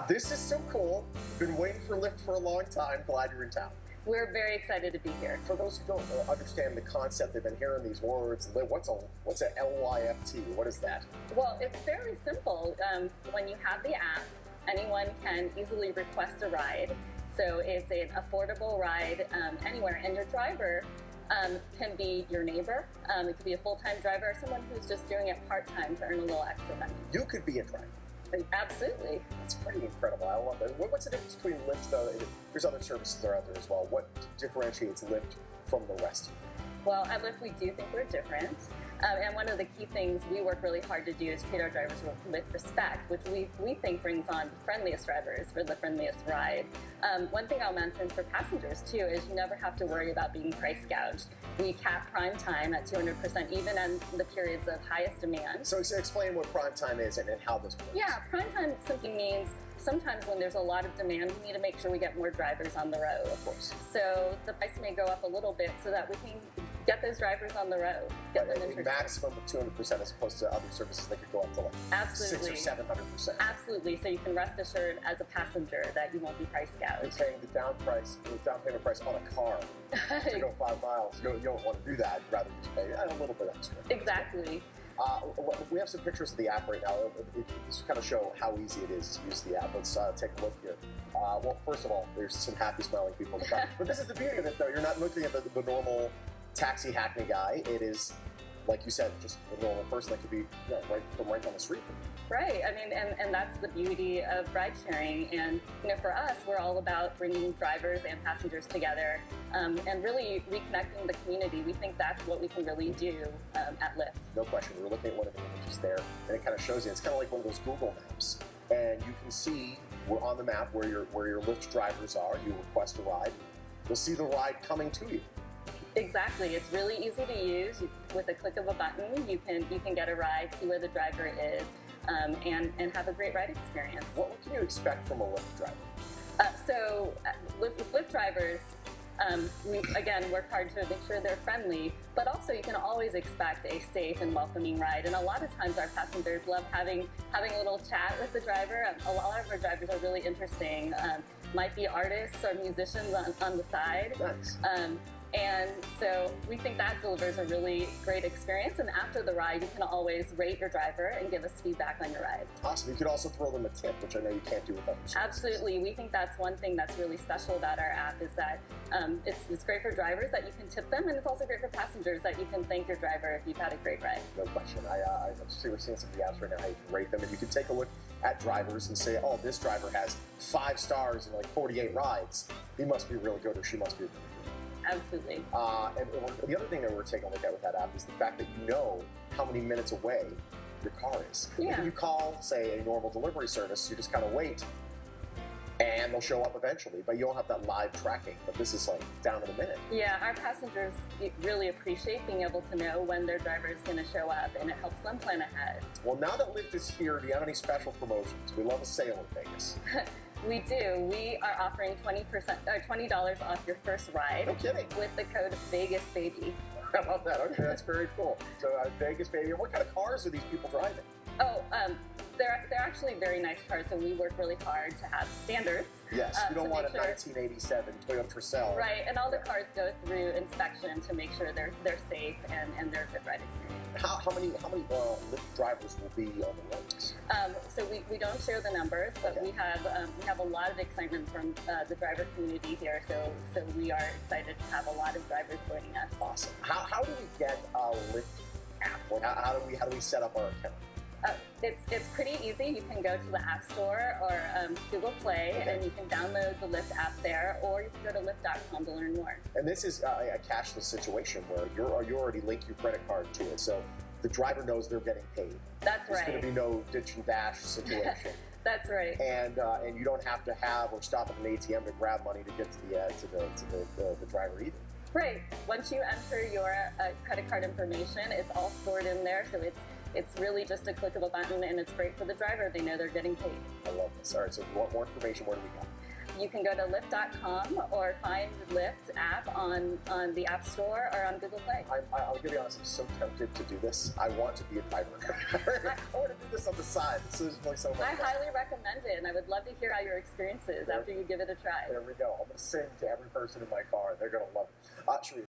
This is so cool. Been waiting for Lyft for a long time. Glad you're in town. We're very excited to be here. For those who don't understand the concept, they've been hearing these words. What's a LYFT? What is that? Well, it's fairly simple. When you have the app, anyone can easily request a ride. So it's an affordable ride anywhere, and your driver can be your neighbor. It could be a full-time driver or someone who's just doing it part-time to earn a little extra money. You could be a driver. Absolutely. That's pretty incredible. I love that. What's the difference between Lyft, though? There's other services that are out there as well. What differentiates Lyft from the rest? Well, at Lyft, we do think we're different. And one of the key things we work really hard to do is treat our drivers with respect, which we think brings on the friendliest drivers for the friendliest ride. One thing I'll mention for passengers, too, is you never have to worry about being price gouged. We cap prime time at 200%, even in the periods of highest demand. So explain what prime time is and how this works. Yeah, prime time simply means sometimes when there's a lot of demand, we need to make sure we get more drivers on the road. Of course. So the price may go up a little bit so that we can get those drivers on the road, get them interested. Maximum of 200% as opposed to other services that could go up to like Absolutely. 600 or 700%. Absolutely. So you can rest assured as a passenger that you won't be price gouged. You're paying the down payment price on a car to go 5 miles. You don't want to do that. You'd rather just pay a little bit extra. Exactly. We have some pictures of the app right now. Just kind of show how easy it is to use the app. Let's take a look here. Well, first of all, there's some happy smiling people in the back. But this is the beauty of it, though. You're not looking at the normal taxi hackney guy. It is, like you said, just a normal person that could be right down the street from you. Right. I mean, and that's the beauty of ride sharing. And, for us, we're all about bringing drivers and passengers together and really reconnecting the community. We think that's what we can really do at Lyft. No question. We're looking at one of the images there, and it kind of shows you. It's kind of like one of those Google Maps. And you can see on the map where your Lyft drivers are. You request a ride. You'll see the ride coming to you. Exactly. It's really easy to use. With a click of a button, you can get a ride, see where the driver is, and have a great ride experience. What can you expect from a Lyft driver? With Lyft drivers, we again work hard to make sure they're friendly, but also you can always expect a safe and welcoming ride. And a lot of times our passengers love having a little chat with the driver. A lot of our drivers are really interesting. Might be artists or musicians on the side. Nice. And so we think that delivers a really great experience. And after the ride, you can always rate your driver and give us feedback on your ride. Awesome. You could also throw them a tip, which I know you can't do with other services. Absolutely. We think that's one thing that's really special about our app is that it's great for drivers that you can tip them, and it's also great for passengers that you can thank your driver if you've had a great ride. No question. We're seeing some of the apps right now how you can rate them, and you can take a look at drivers and say, oh, this driver has 5 stars and like 48 rides. He must be really good, or she must be really good. Absolutely. And the other thing that we're taking a look at with that app is the fact that you know how many minutes away your car is. Yeah. If you call, say, a normal delivery service, you just kind of wait, and they'll show up eventually, but you don't have that live tracking. But this is like down to the minute. Yeah, our passengers really appreciate being able to know when their driver is going to show up, and it helps them plan ahead. Well, now that Lyft is here, do you have any special promotions? We love a sale in Vegas. We do. We are offering $20 off your first ride. No kidding. With the code VEGASBABY. How about that? Okay, that's very cool. So Vegas, baby. What kind of cars are these people driving? Oh, they're actually very nice cars, so we work really hard to have standards. Yes, you don't want a 1987 Toyota Tercel. Right, and all the cars go through inspection to make sure they're safe and they're a good ride experience. How many Lyft drivers will be on the roads? So we don't share the numbers, but Okay. we have a lot of excitement from the driver community here. So we are excited to have a lot of drivers joining us. Awesome. How do we get a Lyft app? Like, how do we set up our account? It's pretty easy. You can go to the App Store or Google Play, Okay. and you can download the Lyft app there, or you can go to Lyft.com to learn more. And this is a cashless situation where you already link your credit card to it, so the driver knows they're getting paid. That's There's right. going to be no ditch and dash situation. That's right. And you don't have to have or stop at an ATM to grab money to get to the driver either. Right. Once you enter your credit card information, it's all stored in there, so it's really just a click of a button, and it's great for the driver. They know they're getting paid. I love this. All right, so if you want more information, where do we go? you can go to Lyft.com or find Lyft app on the App Store or on Google Play. I'll be honest, I'm so tempted to do this. I want to be a driver. I want to do this on the side. This is really so much fun. I highly recommend it, and I would love to hear how your experience is after you give it a try. There we go. I'm going to sing to every person in my car. They're going to love it. Sheree,